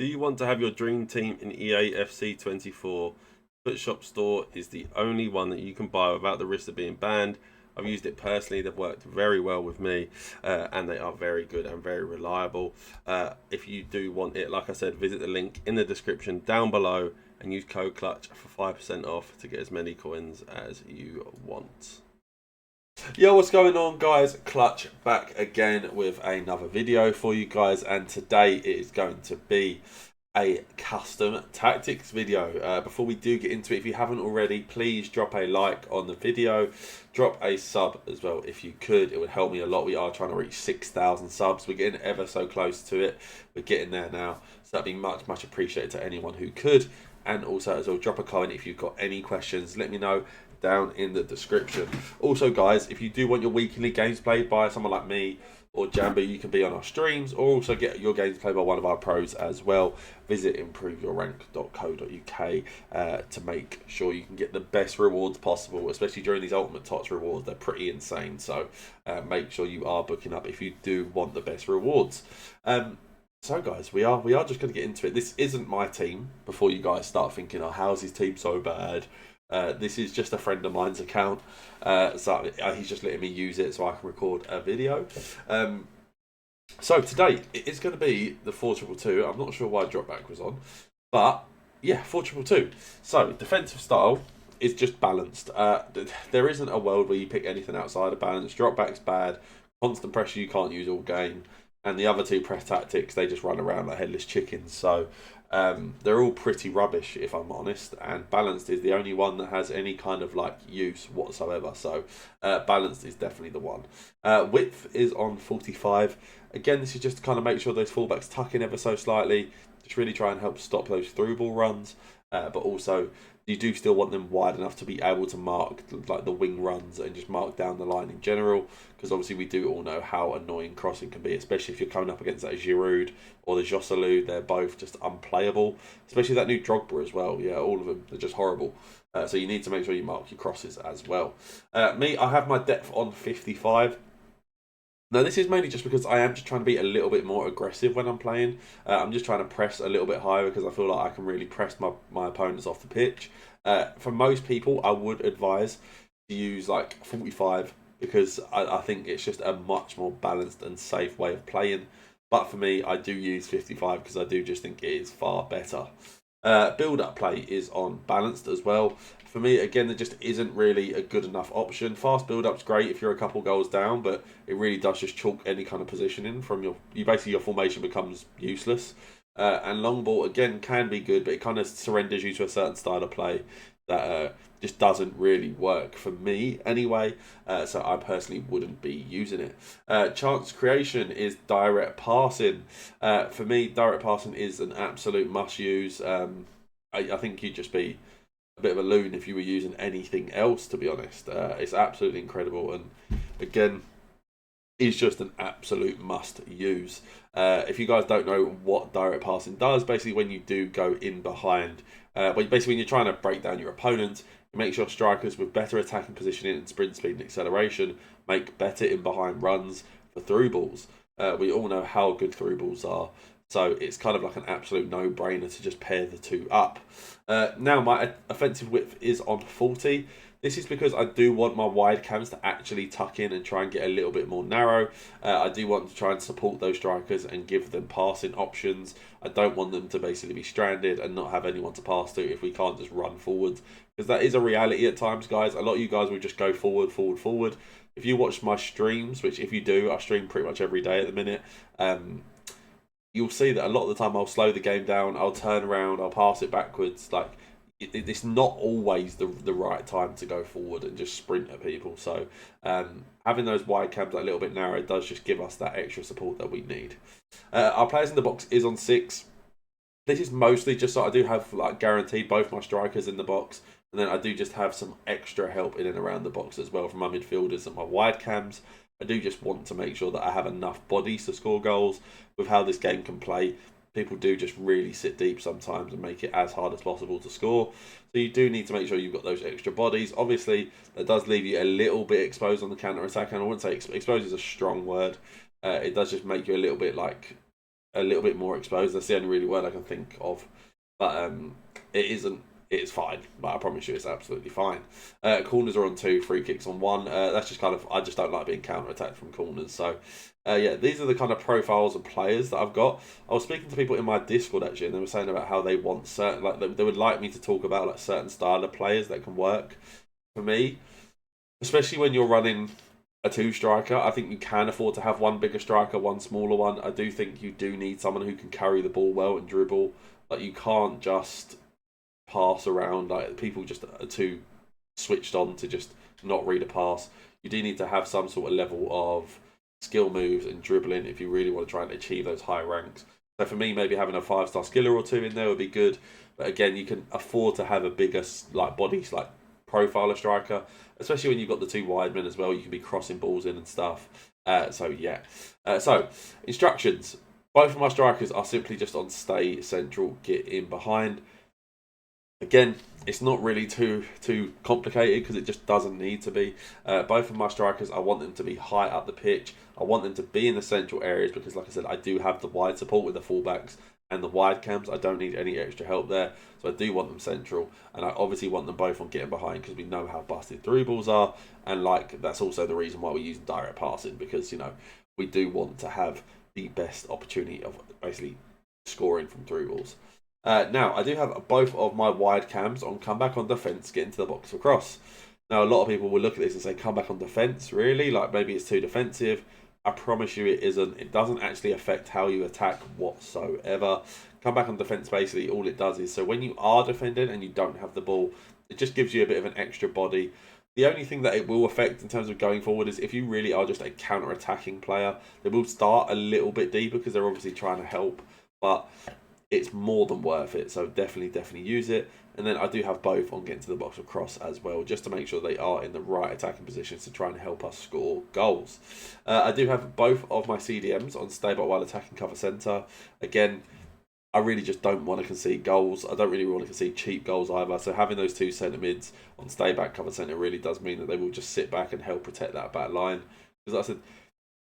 Do you want to have your dream team in EA FC 24? Footshop Store is the only one that you can buy without the risk of being banned. I've used it personally, they've worked very well with me, and they are very good and very reliable. If you do want it, like I said, visit the link in the description down below and use code CLUTCH for 5% off to get as many coins as you want. Yo, what's going on, guys? Clutch back again with another video for you guys, and today it is going to be a custom tactics video. Before we do get into it, if you haven't already, please drop a like on the video, drop a sub as well if you could. It would help me a lot. We are trying to reach 6,000 subs. We're getting ever so close to it. We're getting there now, so that'd be much appreciated to anyone who could. And also as well, drop a comment if you've got any questions. Let me know down in the description. Also, guys, if you do want your weekly games played by someone like me or Jamboo, you can be on our streams, or also get your games played by one of our pros as well. Visit improveyourrank.co.uk to make sure you can get the best rewards possible, especially during these ultimate tots rewards. They're pretty insane, so make sure you are booking up if you do want the best rewards. So guys, we are just going to get into it. This isn't my team, before you guys start thinking, oh, how's his team so bad? This is just a friend of mine's account, so he's just letting me use it so I can record a video. So today it's going to be the 4-2-2. I'm not sure why dropback was on, but yeah, 4-2-2. So defensive style is just balanced. There isn't a world where you pick anything outside of balance. Dropback's bad. Constant pressure you can't use all game. And the other two press tactics, they just run around like headless chickens. So they're all pretty rubbish, if I'm honest. And balanced is the only one that has any kind of like use whatsoever. So balanced is definitely the one. Width is on 45. Again, this is just to kind of make sure those fullbacks tuck in ever so slightly. Just really try and help stop those through ball runs. But also, you do still want them wide enough to be able to mark like the wing runs and just mark down the line in general, because obviously we do all know how annoying crossing can be, especially if you're coming up against that Giroud or the Joselu. They're both just unplayable, especially that new Drogba as well. Yeah, all of them, they're just horrible. So you need to make sure you mark your crosses as well. Me, I have my depth on 55. Now, this is mainly just because I am just trying to be a little bit more aggressive when I'm playing. I'm just trying to press a little bit higher because I feel like I can really press my opponents off the pitch. For most people, I would advise to use like 45 because I think it's just a much more balanced and safe way of playing. But for me, I do use 55 because I do just think it is far better. Build-up play is on balanced as well. For me, again, there just isn't really a good enough option. Fast build-up's great if you're a couple goals down, but it really does just chalk any kind of positioning from basically your formation becomes useless. And long ball, again, can be good, but it kind of surrenders you to a certain style of play that just doesn't really work for me anyway. So I personally wouldn't be using it. Chance creation is direct passing. For me, direct passing is an absolute must use. I think you'd just be a bit of a loon if you were using anything else, to be honest. It's absolutely incredible, and again, is just an absolute must use. If you guys don't know what direct passing does, basically when you do go in behind, basically when you're trying to break down your opponent, it makes your strikers with better attacking positioning and sprint speed and acceleration make better in behind runs for through balls. We all know how good through balls are, so it's kind of like an absolute no-brainer to just pair the two up. Now my offensive width is on 40. This is because I do want my wide cams to actually tuck in and try and get a little bit more narrow. I do want to try and support those strikers and give them passing options. I don't want them to basically be stranded and not have anyone to pass to if we can't just run forward. Because that is a reality at times, guys. A lot of you guys will just go forward. If you watch my streams, which if you do, I stream pretty much every day at the minute, you'll see that a lot of the time I'll slow the game down, I'll turn around, I'll pass it backwards. Like, it's not always the right time to go forward and just sprint at people. So having those wide cams a little bit narrow does just give us that extra support that we need. Our players in the box is on 6. This is mostly just so I do have like guaranteed both my strikers in the box, and then I do just have some extra help in and around the box as well from my midfielders and my wide cams. I do just want to make sure that I have enough bodies to score goals. With how this game can play, people do just really sit deep sometimes and make it as hard as possible to score. So you do need to make sure you've got those extra bodies. Obviously, that does leave you a little bit exposed on the counter-attack, and I wouldn't say exposed is a strong word. It does just make you a little bit like a little bit more exposed. That's the only really word I can think of. But it isn't. It's fine, but I promise you it's absolutely fine. Corners are on 2, free kicks on 1. That's just kind of, I just don't like being counter-attacked from corners. So, yeah, these are the kind of profiles of players that I've got. I was speaking to people in my Discord, actually, and they were saying about how they want certain, like, they would like me to talk about, like, certain style of players that can work for me. Especially when you're running a 2-striker, I think you can afford to have one bigger striker, one smaller one. I do think you do need someone who can carry the ball well and dribble. Like, you can't just pass around. Like, people just are too switched on to just not read a pass. You do need to have some sort of level of skill moves and dribbling if you really want to try and achieve those high ranks. So for me, maybe having a 5-star skiller or 2 in there would be good. But again, you can afford to have a bigger like body, like profiler striker, especially when you've got the 2 wide men as well. You can be crossing balls in and stuff. So yeah. So instructions. Both of my strikers are simply just on stay central, get in behind. Again, it's not really too complicated because it just doesn't need to be. Both of my strikers, I want them to be high up the pitch. I want them to be in the central areas because, like I said, I do have the wide support with the fullbacks and the wide cams. I don't need any extra help there. So I do want them central. And I obviously want them both on getting behind because we know how busted through balls are. And like that's also the reason why we're using direct passing because, you know, we do want to have the best opportunity of basically scoring from through balls. Now, I do have both of my wide cams on comeback on defence, get into the box for cross. Now, a lot of people will look at this and say, comeback on defence, really? Like, maybe it's too defensive. I promise you it isn't. It doesn't actually affect how you attack whatsoever. Comeback on defence, basically, all it does is, so when you are defending and you don't have the ball, it just gives you a bit of an extra body. The only thing that it will affect in terms of going forward is if you really are just a counter-attacking player, they will start a little bit deeper because they're obviously trying to help. But it's more than worth it, so definitely use it. And then I do have both on getting to the box of cross as well, just to make sure they are in the right attacking positions to try and help us score goals. I do have both of my CDMs on stay back while attacking cover centre. Again, I really just don't want to concede goals. I don't really want to concede cheap goals either. So having those 2 centre mids on stay back cover centre really does mean that they will just sit back and help protect that back line. Because like I said,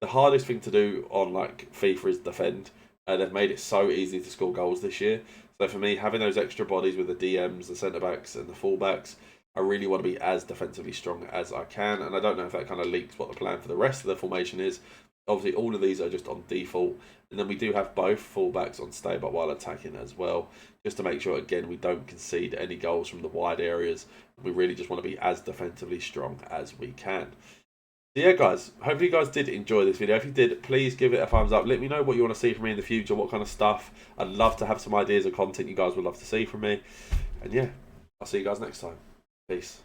the hardest thing to do on like FIFA is defend. They've made it so easy to score goals this year. So for me, having those extra bodies with the DMs, the centre-backs and the full-backs, I really want to be as defensively strong as I can. And I don't know if that kind of leaks what the plan for the rest of the formation is. Obviously, all of these are just on default. And then we do have both full-backs on stay but while attacking as well. Just to make sure, again, we don't concede any goals from the wide areas. We really just want to be as defensively strong as we can. So yeah, guys, hopefully you guys did enjoy this video. If you did, please give it a thumbs up. Let me know what you want to see from me in the future, what kind of stuff. I'd love to have some ideas of content you guys would love to see from me. And yeah, I'll see you guys next time. Peace.